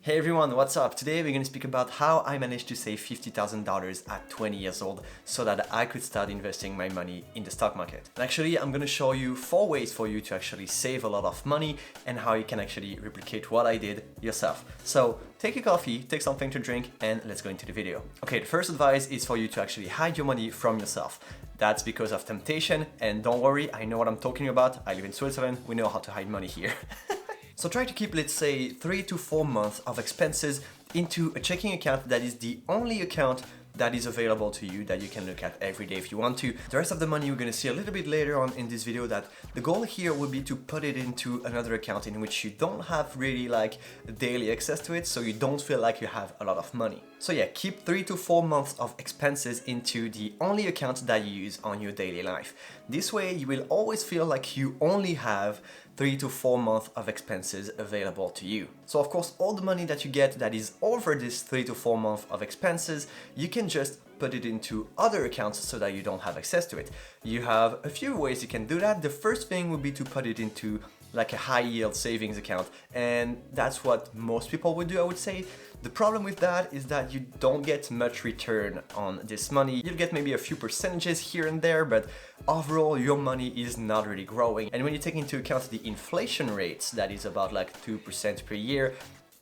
Hey everyone, what's up? Today we're going to speak about how I managed to save $50,000 at 20 years old so that I could start investing my money in the stock market. And actually, I'm going to show you 4 ways for you to actually save a lot of money and how you can actually replicate what I did yourself. So take a coffee, take something to drink, and let's go into the video. Okay, the first advice is for you to actually hide your money from yourself. That's because of temptation, and don't worry, I know what I'm talking about. I live in Switzerland, we know how to hide money here. So try to keep, let's say, 3 to 4 months of expenses into a checking account that is the only account that is available to you that you can look at every day if you want to. The rest of the money you're going to see a little bit later on in this video, that the goal here would be to put it into another account in which you don't have really like daily access to it, so you don't feel like you have a lot of money. So yeah, keep 3 to 4 months of expenses into the only account that you use on your daily life. This way you will always feel like you only have 3 to 4 months of expenses available to you. So of course, all the money that you get that is over this 3 to 4 months of expenses, you can just put it into other accounts so that you don't have access to it. You have a few ways you can do that. The first thing would be to put it into like a high yield savings account, and that's what most people would do, I would say. The problem with that is that you don't get much return on this money. You'll get maybe a few percentages here and there, but overall your money is not really growing. And when you take into account the inflation rates, that is about like 2% per year,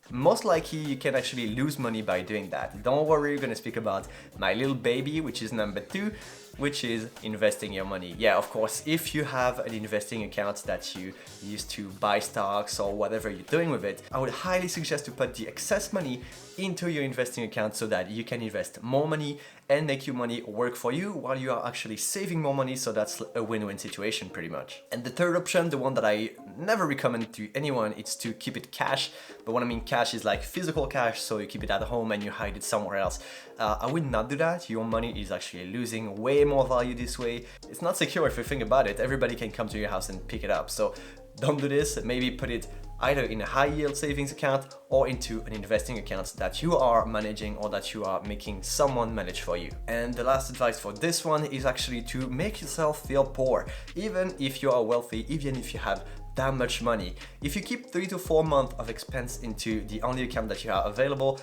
most likely you can actually lose money by doing that. Don't worry, we're gonna speak about my little baby, which is number 2, which is investing your money. Yeah, of course, if you have an investing account that you use to buy stocks or whatever you're doing with it, I would highly suggest to put the excess money into your investing account so that you can invest more money and make your money work for you while you are actually saving more money. So that's a win-win situation pretty much. And the third option, the one that I never recommend to anyone, is to keep it cash. But what I mean cash is like physical cash, so you keep it at home and you hide it somewhere else. I would not do that. Your money is actually losing way more value this way. It's not secure if you think about it. Everybody can come to your house and pick it up. So don't do this. Maybe put it either in a high yield savings account or into an investing account that you are managing or that you are making someone manage for you. And the last advice for this one is actually to make yourself feel poor. Even if you are wealthy, even if you have that much money, if you keep 3 to 4 months of expense into the only account that you have available,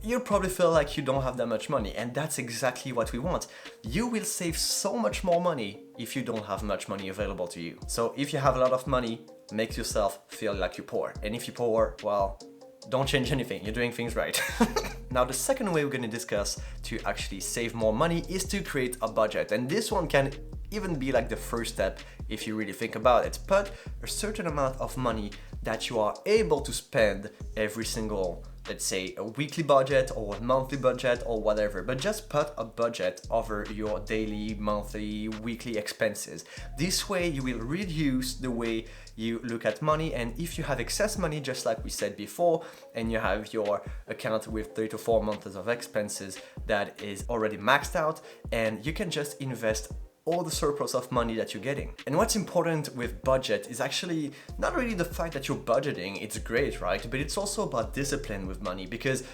you'll probably feel like you don't have that much money, and that's exactly what we want. You will save so much more money if you don't have much money available to you. So if you have a lot of money, make yourself feel like you're poor. And if you're poor, well, don't change anything, you're doing things right. Now, the second way we're going to discuss to actually save more money is to create a budget. And this one can even be like the first step if you really think about it. Put a certain amount of money that you are able to spend every single, let's say, a weekly budget or a monthly budget or whatever, but just put a budget over your daily, monthly, weekly expenses. This way you will reduce the way you look at money, and if you have excess money, just like we said before, and you have your account with 3 to 4 months of expenses that is already maxed out, and you can just invest all the surplus of money that you're getting. And what's important with budget is actually not really the fact that you're budgeting, it's great, right? But it's also about discipline with money, because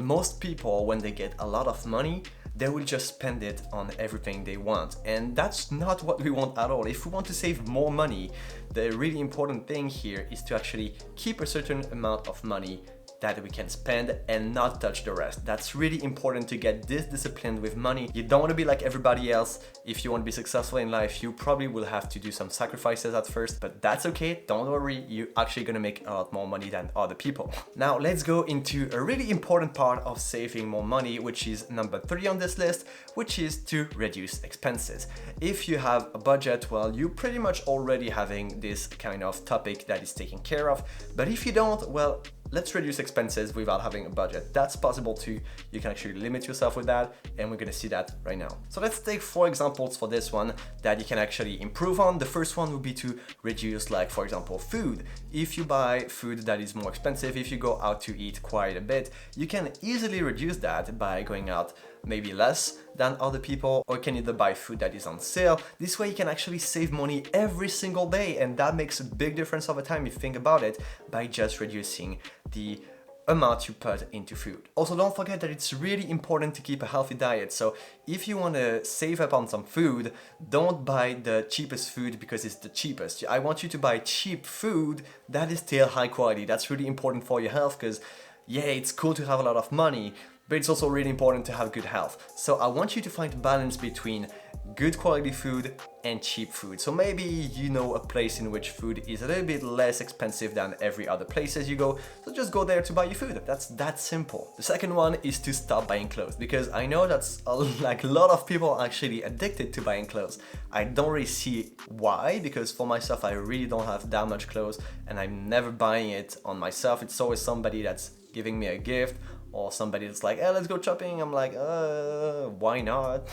most people, when they get a lot of money, they will just spend it on everything they want. And that's not what we want at all. If we want to save more money, the really important thing here is to actually keep a certain amount of money that we can spend and not touch the rest. That's really important to get this disciplined with money. You don't want to be like everybody else. If you want to be successful in life, you probably will have to do some sacrifices at first, but that's okay. Don't worry, you're actually gonna make a lot more money than other people. Now let's go into a really important part of saving more money, which is number 3 on this list, which is to reduce expenses. If you have a budget, well, you're pretty much already having this kind of topic that is taken care of. But if you don't, well, let's reduce expenses without having a budget. That's possible too. You can actually limit yourself with that, and we're gonna see that right now. So let's take 4 examples for this one that you can actually improve on. The first one would be to reduce, like, for example, food. If you buy food that is more expensive, if you go out to eat quite a bit, you can easily reduce that by going out maybe less than other people, or you can either buy food that is on sale. This way you can actually save money every single day, and that makes a big difference over time if you think about it, by just reducing the amount you put into food. Also, don't forget that it's really important to keep a healthy diet. So if you want to save up on some food, don't buy the cheapest food because it's the cheapest. I want you to buy cheap food that is still high quality. That's really important for your health, because yeah, it's cool to have a lot of money, but it's also really important to have good health. So I want you to find a balance between good quality food and cheap food. So maybe you know a place in which food is a little bit less expensive than every other places you go, so just go there to buy your food. That's that simple. The second one is to stop buying clothes, because I know that's like a lot of people are actually addicted to buying clothes. I don't really see why, because for myself I really don't have that much clothes and I'm never buying it on myself. It's always somebody that's giving me a gift, or somebody that's like, hey, let's go shopping. I'm like, why not?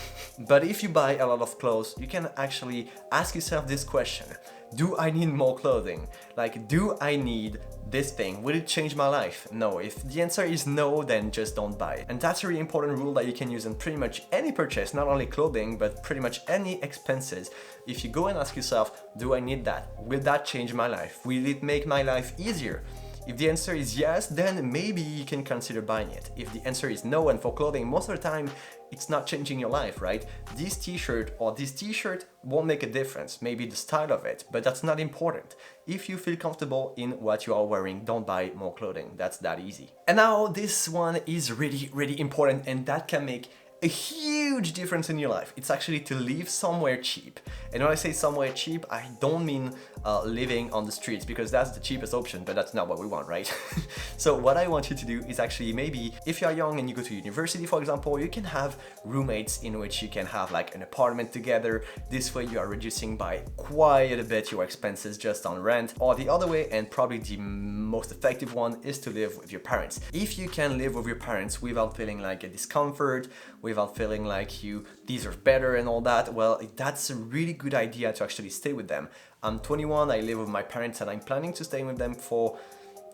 But if you buy a lot of clothes, you can actually ask yourself this question: do I need more clothing? Like, do I need this thing? Will it change my life? No. If the answer is no, then just don't buy it. And that's a really important rule that you can use in pretty much any purchase, not only clothing, but pretty much any expenses. If you go and ask yourself, do I need that? Will that change my life? Will it make my life easier? If the answer is yes, then maybe you can consider buying it. If the answer is no, and for clothing, most of the time, it's not changing your life, right? This t-shirt or this t-shirt won't make a difference, maybe the style of it, but that's not important. If you feel comfortable in what you are wearing, don't buy more clothing. That's that easy. And now this one is really, really important, and that can make a huge difference in your life. It's actually to live somewhere cheap. And when I say somewhere cheap, I don't mean living on the streets, because that's the cheapest option, but that's not what we want, right? So what I want you to do is actually, maybe if you are young and you go to university, for example, you can have roommates in which you can have like an apartment together. This way you are reducing by quite a bit your expenses just on rent. Or the other way, and probably the most effective one, is to live with your parents. If you can live with your parents without feeling like a discomfort, without feeling like you deserve better and all that, well, that's a really good idea to actually stay with them. I'm 21, I live with my parents, and I'm planning to stay with them for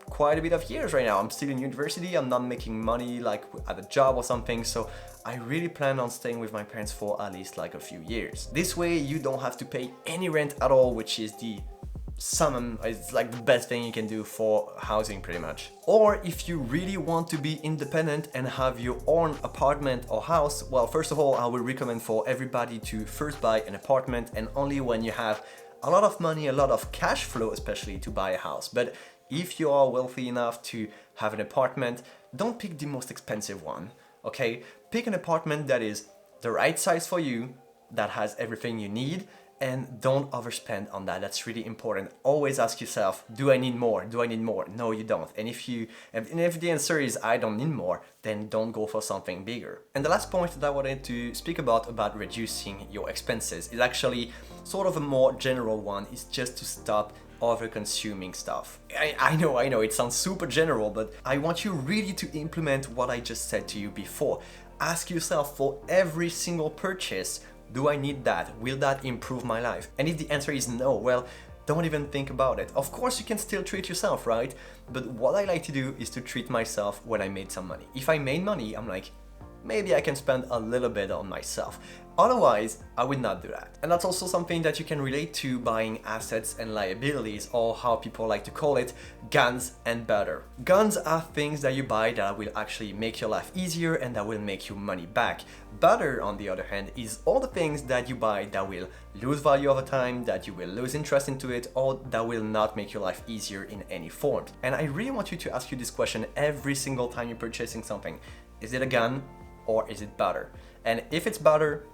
quite a bit of years right now. I'm still in university, I'm not making money like at a job or something, so I really plan on staying with my parents for at least like a few years. This way you don't have to pay any rent at all, which is it's like the best thing you can do for housing pretty much. Or if you really want to be independent and have your own apartment or house, well, first of all, I would recommend for everybody to first buy an apartment, and only when you have a lot of money, a lot of cash flow especially, to buy a house. But if you are wealthy enough to have an apartment, don't pick the most expensive one, okay? Pick an apartment that is the right size for you, that has everything you need, and don't overspend on that. That's really important. Always ask yourself, do I need more? Do I need more? No, you don't. And if the answer is I don't need more, then don't go for something bigger. And the last point that I wanted to speak about reducing your expenses, is actually sort of a more general one, is just to stop over consuming stuff. I know, it sounds super general, but I want you really to implement what I just said to you before. Ask yourself for every single purchase, do I need that? Will that improve my life? And if the answer is no, well, don't even think about it. Of course, you can still treat yourself, right? But what I like to do is to treat myself when I made some money. If I made money, I'm like, maybe I can spend a little bit on myself. Otherwise, I would not do that. And that's also something that you can relate to buying assets and liabilities, or how people like to call it, guns and butter. Guns are things that you buy that will actually make your life easier and that will make you money back. Butter, on the other hand, is all the things that you buy that will lose value over time, that you will lose interest into it, or that will not make your life easier in any form. And I really want you to ask you this question every single time you're purchasing something. Is it a gun or is it butter? And if it's butter,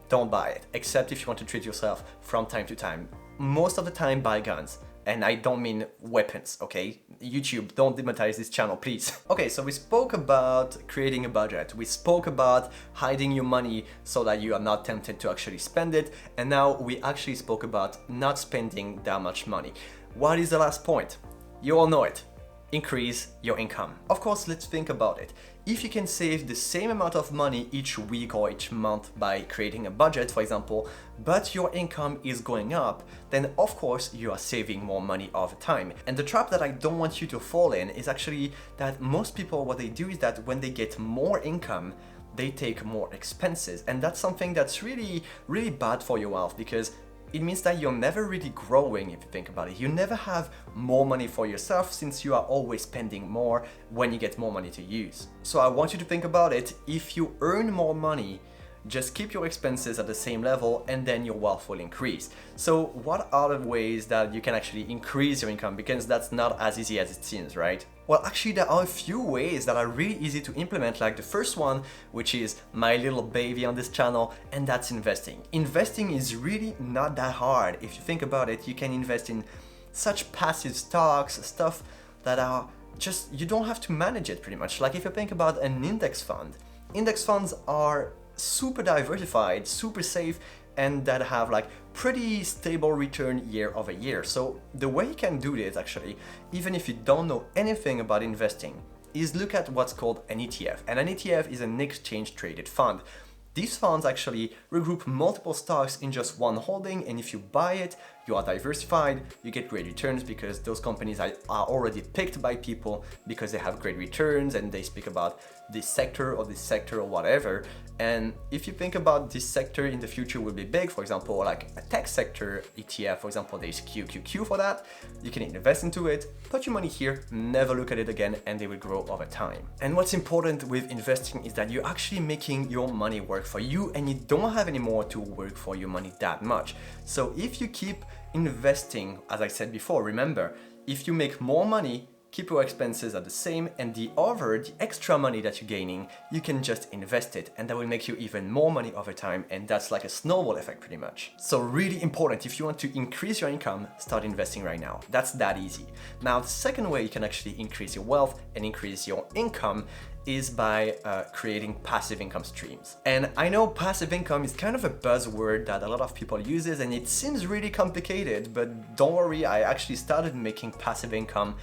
don't buy it, except if you want to treat yourself from time to time. Most of the time, buy guns. And I don't mean weapons, okay? YouTube, don't demonetize this channel, please. Okay, so we spoke about creating a budget. We spoke about hiding your money so that you are not tempted to actually spend it. And now we actually spoke about not spending that much money. What is the last point? You all know it. Increase your income. Of course, let's think about it. If you can save the same amount of money each week or each month by creating a budget, for example, but your income is going up, then of course you are saving more money over time. And the trap that I don't want you to fall in is actually that most people, what they do is that when they get more income, they take more expenses. And that's something that's really, really bad for your health, because it means that you're never really growing if you think about it. You never have more money for yourself, since you are always spending more when you get more money to use. So I want you to think about it. If you earn more money, just keep your expenses at the same level and then your wealth will increase. So what are the ways that you can actually increase your income? Because that's not as easy as it seems, right? Well, actually, there are a few ways that are really easy to implement, like the first one, which is my little baby on this channel, and that's investing. Investing is really not that hard. If you think about it, you can invest in such passive stocks, stuff that are just, you don't have to manage it pretty much. Like if you think about an index funds are super diversified, super safe, and that have like pretty stable return year over year. So the way you can do this actually, even if you don't know anything about investing, is look at what's called an ETF. And an ETF is an exchange traded fund. These funds actually regroup multiple stocks in just one holding, and if you buy it, you are diversified, you get great returns because those companies are already picked by people because they have great returns and they speak about this sector or whatever. And if you think about this sector in the future will be big, for example, like a tech sector ETF, for example, there's QQQ for that, you can invest into it, put your money here, never look at it again, and they will grow over time. And what's important with investing is that you're actually making your money work for you and you don't have any more to work for your money that much. So if you keep investing, as I said before, remember, if you make more money, keep your expenses at the same, and the extra money that you're gaining, you can just invest it, and that will make you even more money over time, and that's like a snowball effect pretty much. So really important, if you want to increase your income, start investing right now. That's that easy. Now, the second way you can actually increase your wealth and increase your income is by creating passive income streams. And I know passive income is kind of a buzzword that a lot of people uses, and it seems really complicated, but don't worry, I actually started making passive income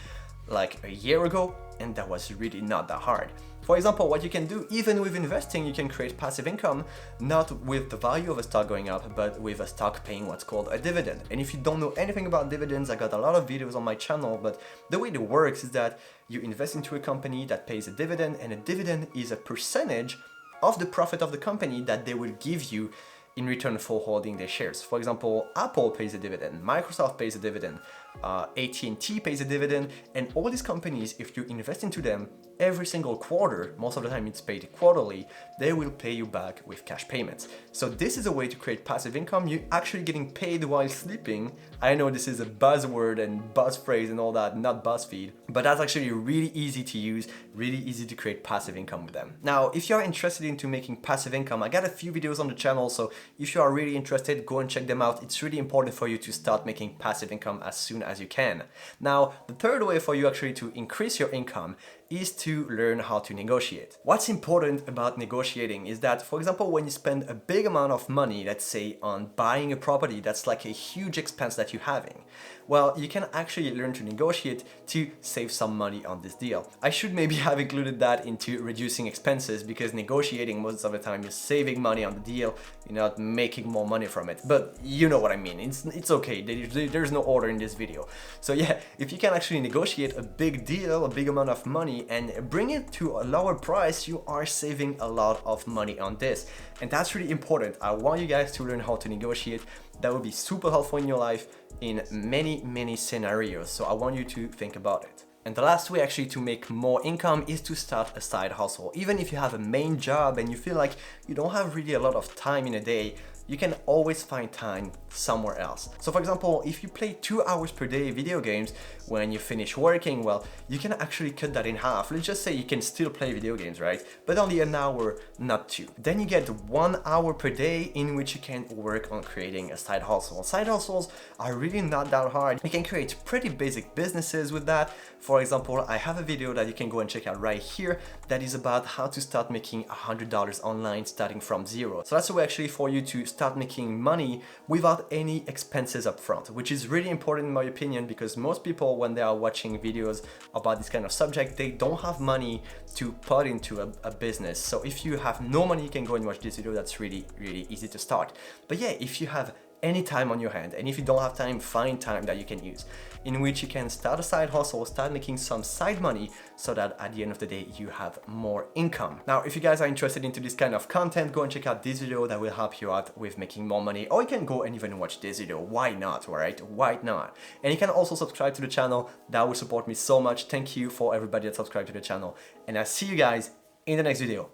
like a year ago, and that was really not that hard. For example, what you can do, even with investing, you can create passive income, not with the value of a stock going up, but with a stock paying what's called a dividend. And if you don't know anything about dividends, I got a lot of videos on my channel, but the way it works is that you invest into a company that pays a dividend, and a dividend is a percentage of the profit of the company that they will give you in return for holding their shares. For example, Apple pays a dividend, Microsoft pays a dividend, AT&T pays a dividend, and all these companies, if you invest into them every single quarter, most of the time it's paid quarterly, they will pay you back with cash payments. So this is a way to create passive income. You're actually getting paid while sleeping. I know this is a buzzword and buzz phrase and all that, not BuzzFeed, but that's actually really easy to use, really easy to create passive income with them. Now, if you're interested into making passive income, I got a few videos on the channel, so if you are really interested, go and check them out. It's really important for you to start making passive income as soon as you can. Now, the third way for you actually to increase your income is to learn how to negotiate. What's important about negotiating is that, for example, when you spend a big amount of money, let's say on buying a property, that's like a huge expense that you're having. Well, you can actually learn to negotiate to save some money on this deal. I should maybe have included that into reducing expenses, because negotiating most of the time you're saving money on the deal, you're not making more money from it. But you know what I mean, it's okay, there's no order in this video. So yeah, if you can actually negotiate a big deal, a big amount of money, and bring it to a lower price, you are saving a lot of money on this. And that's really important. I want you guys to learn how to negotiate. That will be super helpful in your life in many scenarios. So I want you to think about it. And the last way actually to make more income is to start a side hustle. Even if you have a main job and you feel like you don't have really a lot of time in a day, you can always find time somewhere else. So for example, if you play 2 hours per day video games when you finish working, well, you can actually cut that in half. Let's just say you can still play video games, right? But only an hour, not 2. Then you get 1 hour per day in which you can work on creating a side hustle. Side hustles are really not that hard. You can create pretty basic businesses with that. For example, I have a video that you can go and check out right here that is about how to start making $100 online starting from zero. So that's a way actually for you to start making money without any expenses up front, which is really important in my opinion, because most people, when they are watching videos about this kind of subject, they don't have money to put into a business. So if you have no money, you can go and watch this video. That's really easy to start. But yeah, if you have any time on your hand, and if you don't have time, find time that you can use in which you can start a side hustle, start making some side money, so that at the end of the day you have more income. Now, if you guys are interested into this kind of content, go and check out this video that will help you out with making more money, or you can go and even watch this video. Why not, right? Why not? And you can also subscribe to the channel. That will support me so much. Thank you for everybody that subscribed to the channel, and I'll see you guys in the next video.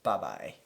Bye bye.